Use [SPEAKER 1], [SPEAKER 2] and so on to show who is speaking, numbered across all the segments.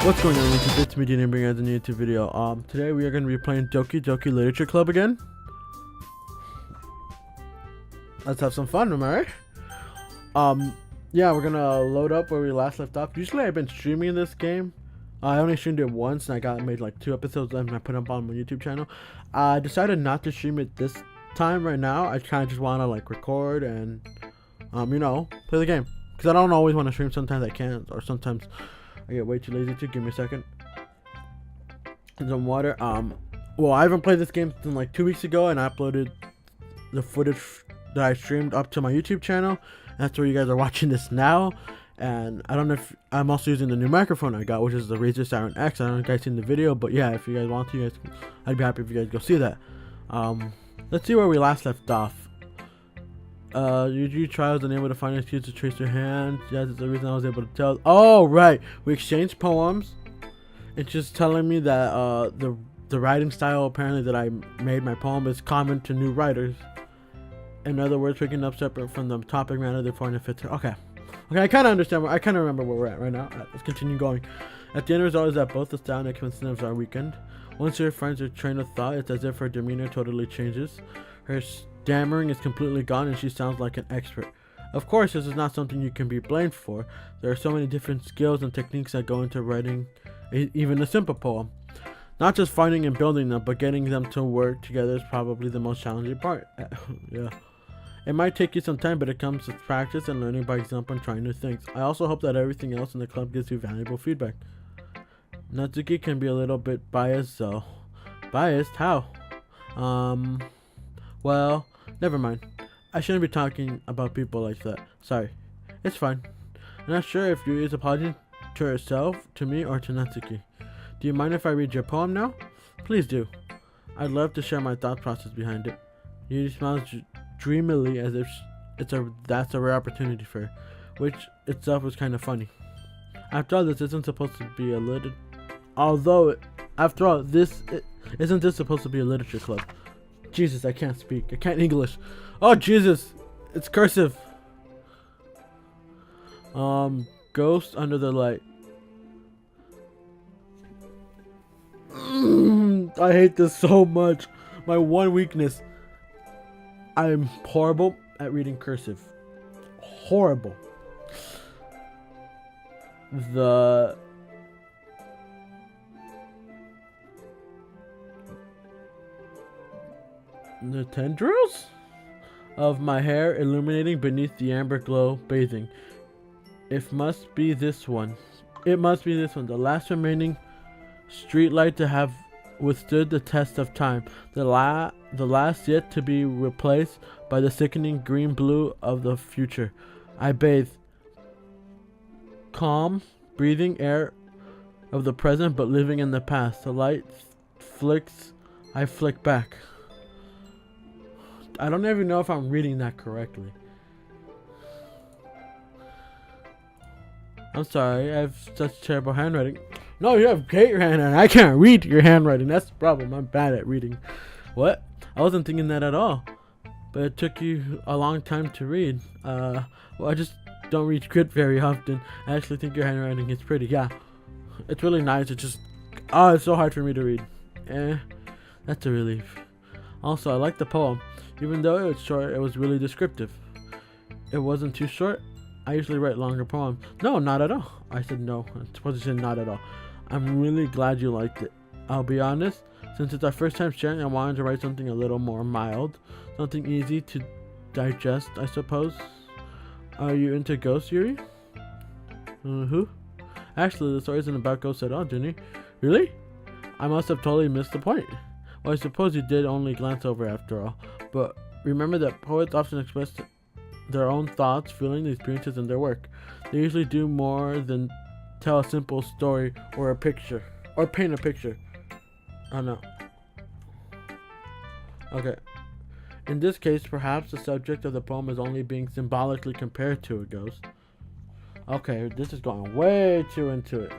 [SPEAKER 1] What's going on YouTube? It's me, Dean, bringing out a new YouTube video. Today we are going to be playing Doki Doki Literature Club again. Let's have some fun, am I right? Yeah, we're gonna load up where we last left off. Usually I've been streaming this game. I only streamed it once and I made like 2 episodes and I put them on my YouTube channel. I decided not to stream it this time right now. I kind of just want to like record and, you know, play the game. Because I don't always want to stream. Sometimes I can't, or sometimes I get way too lazy to. Give me a second. And some water. Well, I haven't played this game since like 2 weeks ago, and I uploaded the footage that I streamed up to my YouTube channel. That's where you guys are watching this now. And I don't know if I'm also using the new microphone I got, which is the Razer Siren X. I don't know if you guys seen the video, but yeah, if you guys want to, you guys, I'd be happy if you guys go see that. Let's see where we last left off. You try was unable to find an excuse to trace your hand. Yes, it's the reason I was able to tell. Oh, right. We exchanged poems. It's just telling me that the writing style apparently that I made my poem is common to new writers. In other words, picking up separate from the topic matter, therefore it fits. Okay, I kind of understand. I kind of remember where we're at right now. Let's continue going. At the end result is that both the style and incentives are weakened. Once she finds her train of thought, it's as if her demeanor totally changes. Her stammering is completely gone and she sounds like an expert. Of course, this is not something you can be blamed for. There are so many different skills and techniques that go into writing even a simple poem. Not just finding and building them, but getting them to work together is probably the most challenging part. Yeah. It might take you some time, but it comes with practice and learning by example and trying new things. I also hope that everything else in the club gives you valuable feedback. Natsuki can be a little bit biased though. Biased? How? Well, never mind. I shouldn't be talking about people like that. Sorry. It's fine. I'm not sure if you is apologizing to herself, to me, or to Natsuki. Do you mind if I read your poem now? Please do. I'd love to share my thought process behind it. Yuri smiles dreamily as if that's a rare opportunity for her, which itself was kind of funny. After all, this isn't supposed to be a isn't this supposed to be a literature club? Jesus, I can't speak. I can't English. Oh, Jesus. It's cursive. Ghost under the light. I hate this so much. My one weakness. I'm horrible at reading cursive. Horrible. The tendrils of my hair illuminating beneath the amber glow bathing. It must be this one. The last remaining streetlight to have withstood the test of time. The last yet to be replaced by the sickening green blue of the future. I bathe. Calm, breathing air of the present but living in the past. The light flicks. I flick back. I don't even know if I'm reading that correctly. I'm sorry, I have such terrible handwriting. No, you have great handwriting. I can't read your handwriting. That's the problem. I'm bad at reading. What? I wasn't thinking that at all. But it took you a long time to read. Well, I just don't read script very often. I actually think your handwriting is pretty. Yeah. It's really nice. It's just... it's so hard for me to read. That's a relief. Also, I like the poem. Even though it was short, it was really descriptive. It wasn't too short. I usually write longer poems. No, not at all. I said no. I'm supposed to say not at all. I'm really glad you liked it. I'll be honest, since it's our first time sharing, I wanted to write something a little more mild. Something easy to digest, I suppose. Are you into ghosts, Yuri? Who? Actually, the story isn't about ghosts at all, Jenny. Really? I must have totally missed the point. Well, I suppose you did only glance over after all. But remember that poets often express their own thoughts, feelings, experiences in their work. They usually do more than tell a simple story or a picture. Or paint a picture. Oh no. Okay. In this case, perhaps the subject of the poem is only being symbolically compared to a ghost. Okay, this is going way too into it.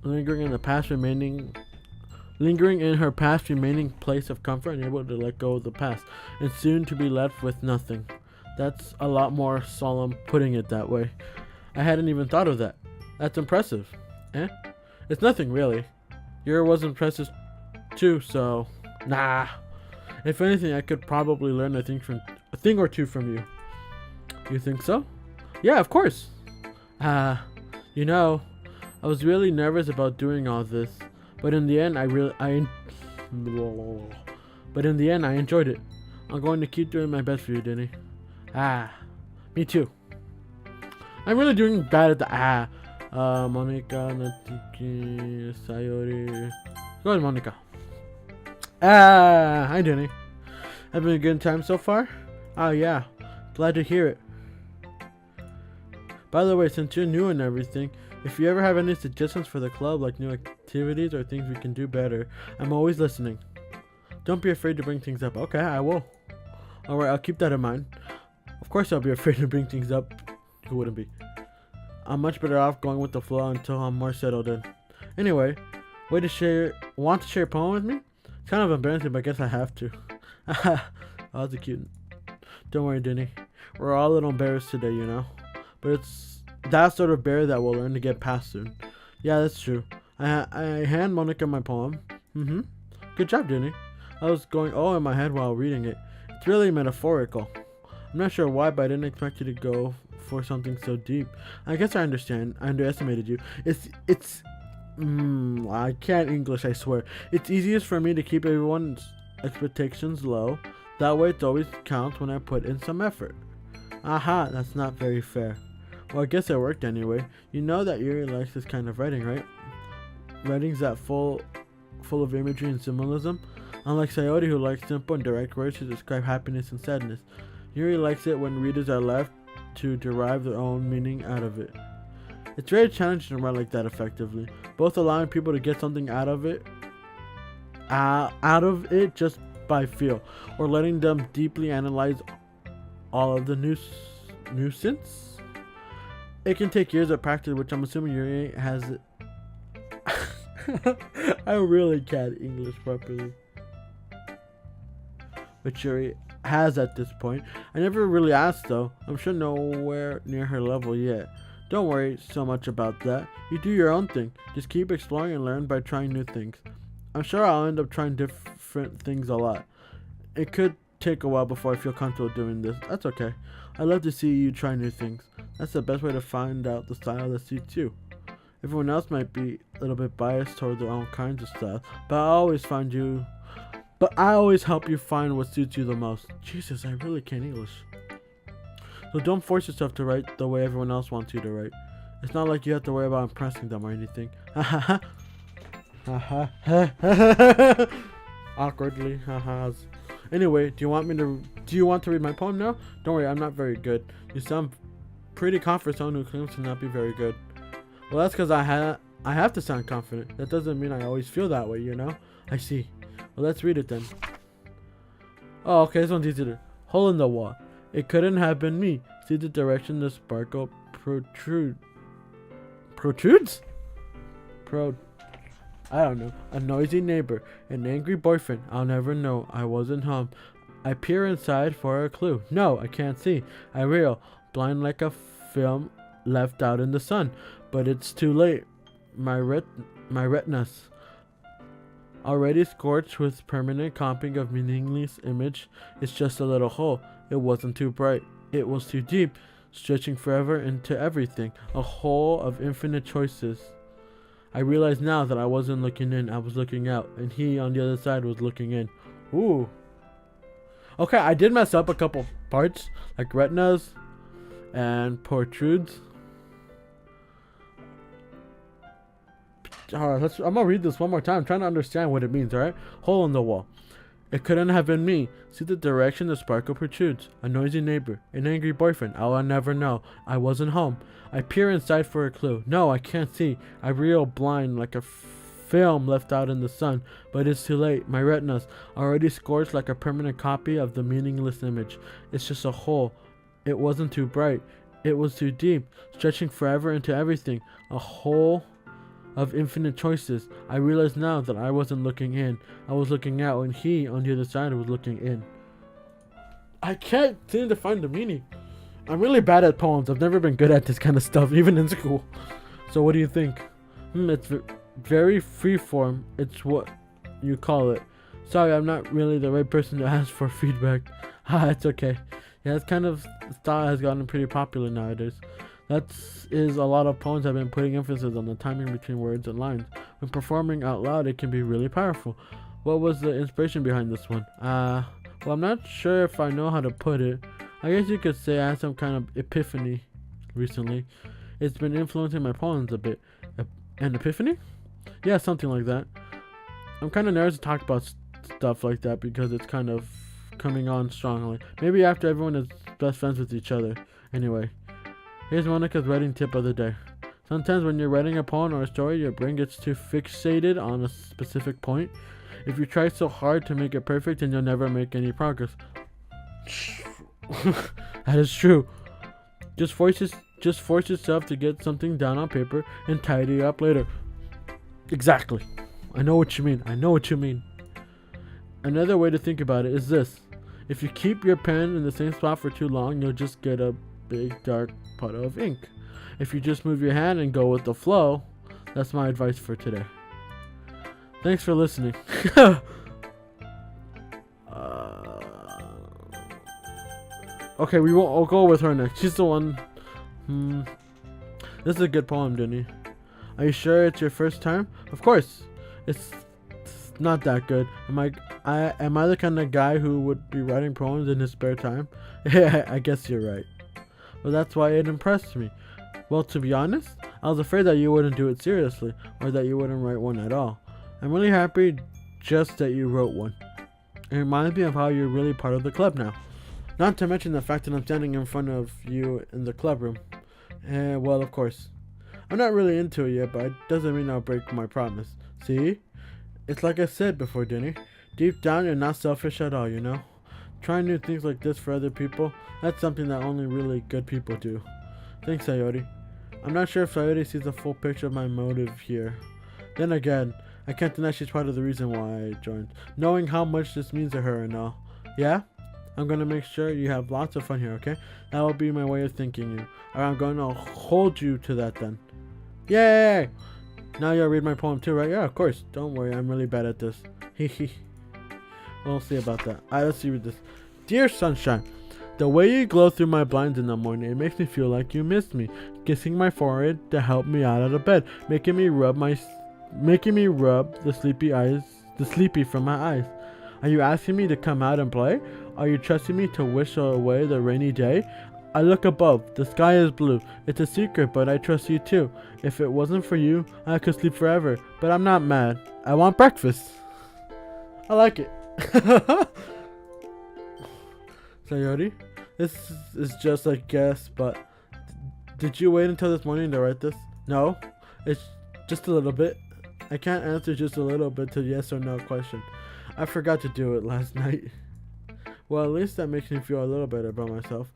[SPEAKER 1] Lingering in her past remaining place of comfort and able to let go of the past, and soon to be left with nothing. That's a lot more solemn putting it that way. I hadn't even thought of that. That's impressive. Eh? It's nothing really. Your was impressive too, so nah. If anything, I could probably learn a thing or two from you. You think so? Yeah, of course. You know, I was really nervous about doing all this, but in the end, but in the end, I enjoyed it. I'm going to keep doing my best for you, Denny. Me too. I'm really doing bad at the Monica, Natiki, Sayori. Go ahead, Monica. Hi, Denny. Having a good time so far? Oh, yeah. Glad to hear it. By the way, since you're new and everything, if you ever have any suggestions for the club, like new activities or things we can do better, I'm always listening. Don't be afraid to bring things up. Okay, I will. Alright, I'll keep that in mind. Of course I'll be afraid to bring things up. Who wouldn't be? I'm much better off going with the flow until I'm more settled in. Anyway, want to share a poem with me? It's kind of embarrassing, but I guess I have to. Oh, that's cute. Don't worry, Denny. We're all a little embarrassed today, you know? But it's that sort of bear that we'll learn to get past soon. Yeah, that's true. I hand Monica my poem. Good job, Denny. I was going in my head while reading it. It's really metaphorical. I'm not sure why, but I didn't expect you to go for something so deep. I guess I understand. I underestimated you. I can't English, I swear. It's easiest for me to keep everyone's expectations low. That way it always counts when I put in some effort. Aha, that's not very fair. Well, I guess it worked anyway. You know that Yuri likes this kind of writing, right? Writings that full of imagery and symbolism. Unlike Sayori, who likes simple and direct words to describe happiness and sadness. Yuri likes it when readers are left to derive their own meaning out of it. It's very challenging to write like that effectively, both allowing people to get something out of it just by feel, or letting them deeply analyze all of the nuisance. It can take years of practice, which I'm assuming Yuri has it. I really can't English properly. Which Yuri has at this point. I never really asked though. I'm sure nowhere near her level yet. Don't worry so much about that. You do your own thing. Just keep exploring and learn by trying new things. I'm sure I'll end up trying different things a lot. It could take a while before I feel comfortable doing this. That's okay. I love to see you try new things. That's the best way to find out the style that suits you. Everyone else might be a little bit biased toward their own kinds of style, but I always help you find what suits you the most. Jesus, I really can't English. So don't force yourself to write the way everyone else wants you to write. It's not like you have to worry about impressing them or anything. Awkwardly. Anyway, do you want to read my poem now? Don't worry, I'm not very good. You sound pretty confident for someone who claims to not be very good. Well, that's because I have to sound confident. That doesn't mean I always feel that way, you know? I see. Well, let's read it then. Oh, okay, this one's easier. Hole in the wall. It couldn't have been me. See the direction the sparkle protrudes? I don't know. A noisy neighbor. An angry boyfriend. I'll never know. I wasn't home. I peer inside for a clue. No, I can't see. I reel. Blind like a film left out in the sun. But it's too late. My retinas. Already scorched with permanent comping of meaningless image. It's just a little hole. It wasn't too bright. It was too deep. Stretching forever into everything. A hole of infinite choices. I realize now that I wasn't looking in, I was looking out, and he on the other side was looking in. Ooh. Okay, I did mess up a couple parts, like retinas and protrudes. Alright, I'm gonna read this one more time. I'm trying to understand what it means, alright? Hole in the wall. It couldn't have been me. See the direction the sparkle protrudes. A noisy neighbor. An angry boyfriend. I'll never know. I wasn't home. I peer inside for a clue. No, I can't see. I reel blind like a film left out in the sun. But it's too late. My retinas already scorched like a permanent copy of the meaningless image. It's just a hole. It wasn't too bright. It was too deep. Stretching forever into everything. A hole of infinite choices. I realize now that I wasn't looking in. I was looking out, and he on the other side was looking in. I can't seem to find the meaning. I'm really bad at poems. I've never been good at this kind of stuff, even in school. So what do you think? It's very freeform. It's what you call it. Sorry, I'm not really the right person to ask for feedback. It's okay. Yeah, it's kind of style has gotten pretty popular nowadays. That is a lot of poems have been putting emphasis on the timing between words and lines. When performing out loud, it can be really powerful. What was the inspiration behind this one? Well, I'm not sure if I know how to put it. I guess you could say I had some kind of epiphany recently. It's been influencing my poems a bit. An epiphany? Yeah, something like that. I'm kind of nervous to talk about stuff like that because it's kind of coming on strongly. Maybe after everyone is best friends with each other. Anyway, here's Monica's writing tip of the day. Sometimes when you're writing a poem or a story, your brain gets too fixated on a specific point. If you try so hard to make it perfect, then you'll never make any progress. That is true. Just force yourself to get something down on paper and tidy up later. Exactly. I know what you mean. Another way to think about it is this. If you keep your pen in the same spot for too long, you'll just get a big dark puddle of ink. If you just move your hand and go with the flow, that's my advice for today. Thanks for listening. Okay, I'll go with her next. She's the one. This is a good poem, Denny. Are you sure it's your first time? Of course. It's not that good. Am I the kind of guy who would be writing poems in his spare time? Yeah, I guess you're right. Well, that's why it impressed me. Well, to be honest, I was afraid that you wouldn't do it seriously, or that you wouldn't write one at all. I'm really happy just that you wrote one. It reminds me of how you're really part of the club now. Not to mention the fact that I'm standing in front of you in the club room. Well, of course. I'm not really into it yet, but it doesn't mean I'll break my promise. See? It's like I said before, Denny. Deep down, you're not selfish at all, you know? Trying new things like this for other people, that's something that only really good people do. Thanks, Sayori. I'm not sure if Sayori sees the full picture of my motive here. Then again, I can't deny she's part of the reason why I joined. Knowing how much this means to her and all. Yeah? I'm gonna make sure you have lots of fun here, okay? That will be my way of thanking you. I'm gonna hold you to that then. Yay! Now you'll read my poem too, right? Yeah, of course. Don't worry, I'm really bad at this. Hehe. We'll see about that. Alright, let's see with this. Dear Sunshine, the way you glow through my blinds in the morning, it makes me feel like you missed me. Kissing my forehead to help me out of bed, making me rub the sleepy from my eyes. Are you asking me to come out and play? Are you trusting me to wish away the rainy day? I look above, the sky is blue. It's a secret, but I trust you too. If it wasn't for you, I could sleep forever. But I'm not mad. I want breakfast. I like it. Sayori, this is just a guess, but did you wait until this morning to write this? No, it's just a little bit. I can't answer just a little bit to yes or no question. I forgot to do it last night. Well, at least that makes me feel a little better about myself.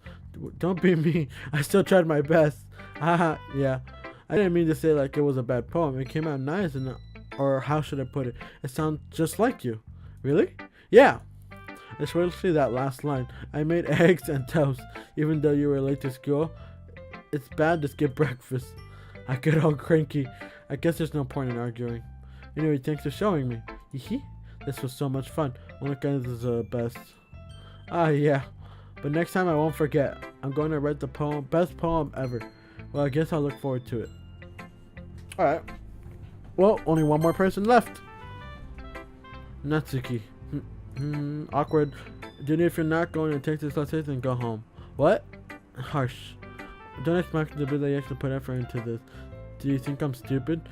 [SPEAKER 1] Don't be mean. I still tried my best. Haha, yeah. I didn't mean to say like it was a bad poem. It came out nice, or how should I put it? It sounds just like you. Really? Yeah. Especially that last line. I made eggs and toast, even though you were late to school. It's bad to skip breakfast. I get all cranky. I guess there's no point in arguing. Anyway, thanks for showing me. Hee. This was so much fun. Monica is the best. Yeah. But next time I won't forget. I'm going to write the best poem ever. Well, I guess I'll look forward to it. Alright. Well, only one more person left. Natsuki. Awkward. Jenny, if you're not going to take this lesson, then go home. What? Harsh. Don't expect to be that you actually put effort into this. Do you think I'm stupid?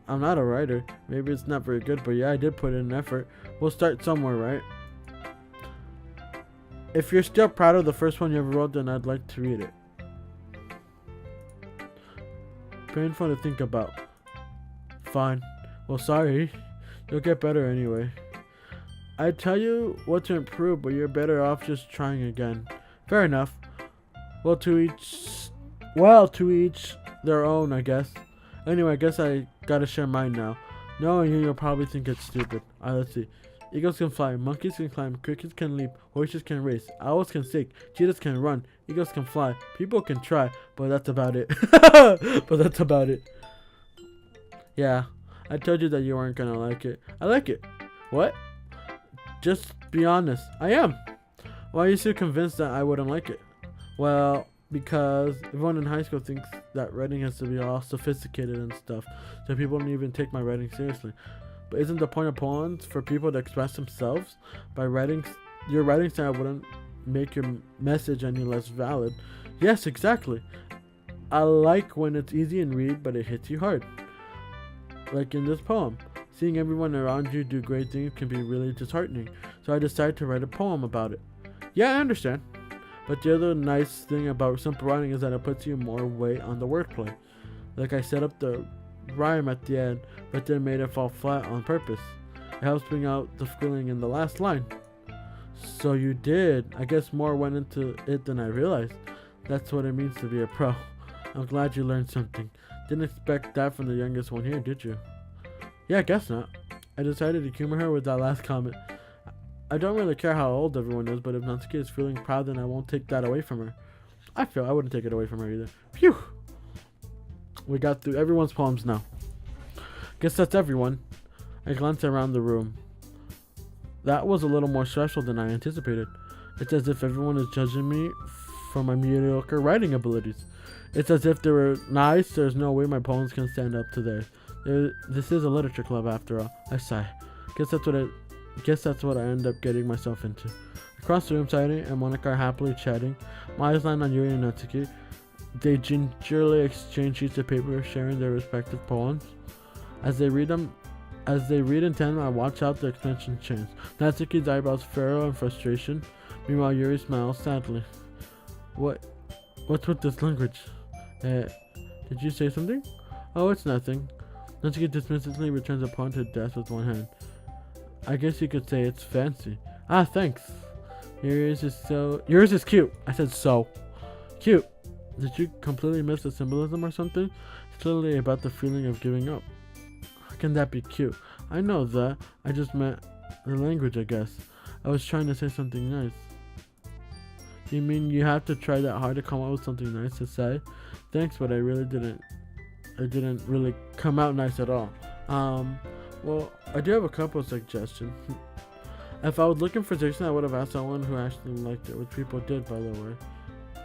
[SPEAKER 1] I'm not a writer. Maybe it's not very good, but yeah, I did put in effort. We'll start somewhere, right? If you're still proud of the first one you ever wrote, then I'd like to read it. Painful to think about. Fine. Well, sorry. You'll get better anyway. I tell you what to improve, but you're better off just trying again. Fair enough. Well, to each their own, I guess. Anyway, I guess I gotta share mine now. Knowing you, you'll probably think it's stupid. Let's see. Eagles can fly, monkeys can climb, crickets can leap, horses can race, owls can sing, cheetahs can run, eagles can fly, people can try, but that's about it. Yeah, I told you that you weren't gonna like it. I like it. What? Just be honest. I am. Why are you so convinced that I wouldn't like it? Well, because everyone in high school thinks that writing has to be all sophisticated and stuff, so people don't even take my writing seriously. But isn't the point of poems for people to express themselves? By writing, your writing style wouldn't make your message any less valid. Yes, exactly. I like when it's easy and read, but it hits you hard. Like in this poem. Seeing everyone around you do great things can be really disheartening, so I decided to write a poem about it. Yeah, I understand. But the other nice thing about simple writing is that it puts you more weight on the wordplay. Like I set up the rhyme at the end, but then made it fall flat on purpose. It helps bring out the feeling in the last line. So you did. I guess more went into it than I realized. That's what it means to be a pro. I'm glad you learned something. Didn't expect that from the youngest one here, did you? Yeah, I guess not. I decided to humor her with that last comment. I don't really care how old everyone is, but if Natsuki is feeling proud, then I won't take that away from her. I wouldn't take it away from her either. Phew! We got through everyone's poems now. Guess that's everyone. I glanced around the room. That was a little more stressful than I anticipated. It's as if everyone is judging me for my mediocre writing abilities. It's as if they were nice. There's no way my poems can stand up to theirs. This is a literature club after all. I sigh. Guess that's what I end up getting myself into. Across the room, Sairi and Monica are happily chatting. My eyes land on Yuri and Natsuki. They gingerly exchange sheets of paper, sharing their respective poems. As they read in tandem, I watch out the extension chains. Natsuki's eyebrows furrow in frustration. Meanwhile, Yuri smiles sadly. What's with this language? Did you say something? Oh, it's nothing. Natsuki dismissively returns a poem to the desk with one hand. I guess you could say it's fancy. Ah, thanks. Yours is cute. I said so. Cute. Did you completely miss the symbolism or something? It's clearly about the feeling of giving up. How can that be cute? I know that. I just meant the language, I guess. I was trying to say something nice. You mean you have to try that hard to come up with something nice to say? Thanks, but it didn't really come out nice at all. Well, I do have a couple of suggestions. If I was looking for suggestions, I would have asked someone who actually liked it, which people did, by the way.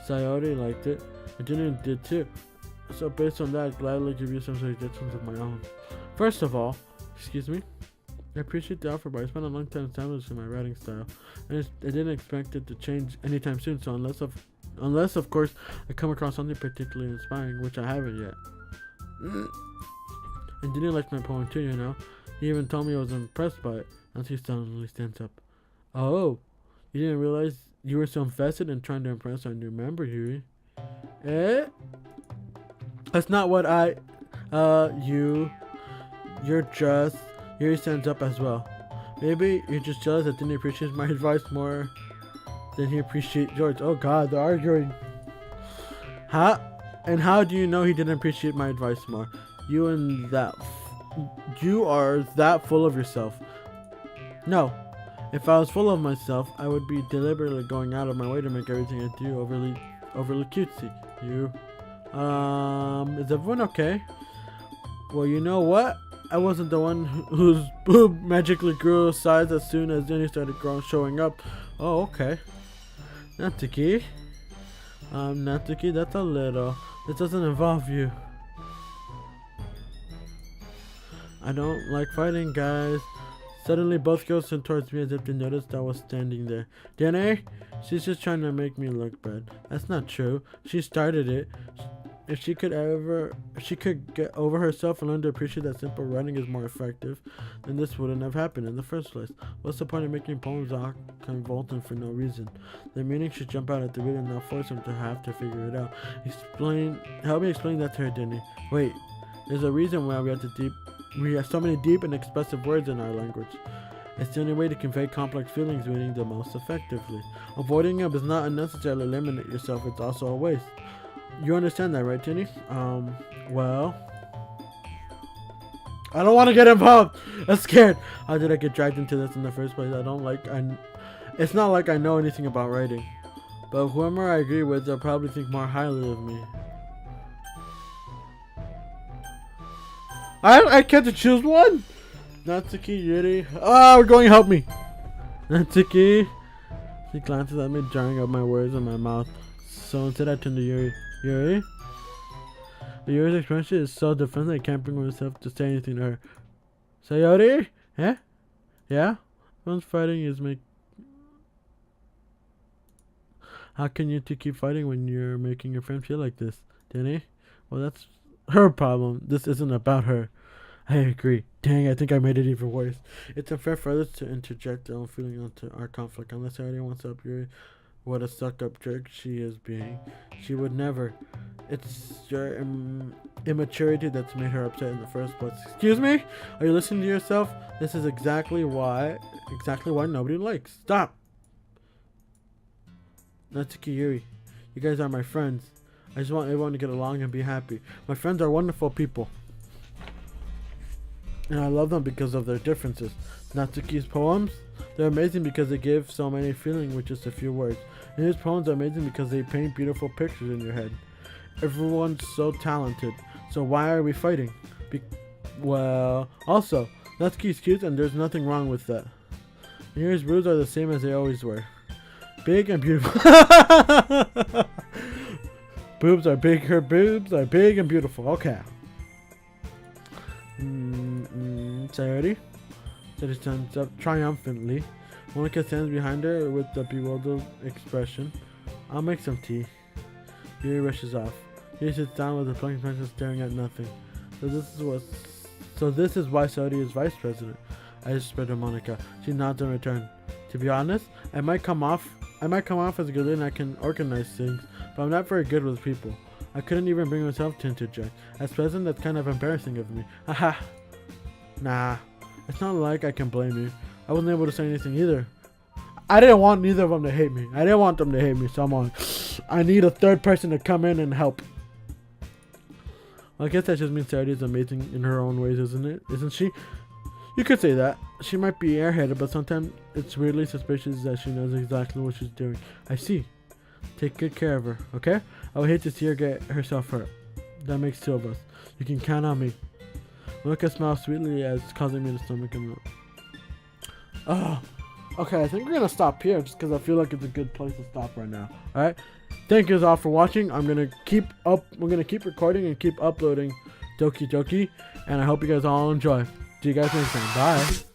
[SPEAKER 1] Sayori liked it, and Junior did too. So based on that, I'd gladly give you some suggestions of my own. First of all, excuse me, I appreciate the offer, but I spent a long time establishing my writing style, and I didn't expect it to change anytime soon. So unless of course I come across something particularly inspiring, which I haven't yet. And Junior liked my poem too, you know. He even told me I was impressed by it. And he suddenly stands up. Oh, you didn't realize you were so invested in trying to impress our new member, Yuri? Eh? That's not what you're just... Yuri stands up as well. Maybe you're just jealous that Disney appreciates my advice more than he appreciates yours. Oh god, they're arguing. And how do you know he didn't appreciate my advice more? You are that full of yourself. No. If I was full of myself, I would be deliberately going out of my way to make everything I do overly cutesy. Is everyone okay? Well, you know what? I wasn't the one whose boob magically grew size as soon as Jenny started showing up. Oh, okay. Natsuki. Natsuki, that's a little. This doesn't involve you. I don't like fighting, guys. Suddenly, both girls turned towards me as if they noticed I was standing there. Jenny? She's just trying to make me look bad. That's not true. She started it. If she could get over herself and learn to appreciate that simple writing is more effective, then this wouldn't have happened in the first place. What's the point of making poems all convoluted for no reason? The meaning should jump out at the reader and not force him to have to figure it out. Help me explain that to her, Denny. Wait, there's a reason why we have so many deep and expressive words in our language. It's the only way to convey complex feelings reading the most effectively. Avoiding them does not unnecessarily eliminate yourself, it's also a waste. You understand that, right, Tinny? Well... I don't want to get involved! I'm scared! How did I get dragged into this in the first place? It's not like I know anything about writing. But whoever I agree with, they'll probably think more highly of me. I get to choose one? Natsuki, Yuri. Ah, we're going to help me. Natsuki. She glances at me, jarring up my words in my mouth. So instead I turn to Yuri. Yuri? Yuri's expression is so defensive I can't bring myself to say anything to her. Sayori? Eh? Yeah? Everyone's fighting is How can you two keep fighting when you're making your friend feel like this, Danny? Well, that's her problem. This isn't about her. I agree. Dang, I think I made it even worse. It's unfair for others to interject their own feeling onto our conflict. Unless Sayori wants to help Yuri, what a stuck-up jerk she is being. She would never. It's your immaturity that's made her upset in the first place. Excuse me? Are you listening to yourself? This is exactly why nobody likes. Stop! Natsuki, Yuri, you guys are my friends. I just want everyone to get along and be happy. My friends are wonderful people. And I love them because of their differences. Natsuki's poems, they're amazing because they give so many feelings with just a few words. And his poems are amazing because they paint beautiful pictures in your head. Everyone's so talented. So why are we fighting? Well, also, Natsuki's cute and there's nothing wrong with that. And Yuri's boobs are the same as they always were. Big and beautiful. Boobs are big. Her boobs are big and beautiful. Okay. Sayori? Sayori stands up triumphantly. Monika stands behind her with a bewildered expression. I'll make some tea. Yuri rushes off. Yuri sits down with a blank expression staring at nothing. So this is why Sayori is vice president. I just spread to Monika. She nods in return. To be honest, I might come off as a good leader and I can organize things, but I'm not very good with people. I couldn't even bring myself to interject. As president, that's kind of embarrassing of me. Haha. Nah. It's not like I can blame you. I wasn't able to say anything either. I didn't want neither of them to hate me. I didn't want them to hate me, so I need a third person to come in and help. Well, I guess that just means Sayori is amazing in her own ways, isn't it? Isn't she? You could say that. She might be airheaded, but sometimes it's weirdly suspicious that she knows exactly what she's doing. I see. Take good care of her, okay? I would hate to see her get herself hurt. That makes two of us. You can count on me. Monika smiles sweetly as it's causing me to stomach and okay, I think we're gonna stop here just because I feel like it's a good place to stop right now. Alright? Thank you all for watching. We're gonna keep recording and keep uploading Doki Doki, and I hope you guys all enjoy. See you guys next time. Bye.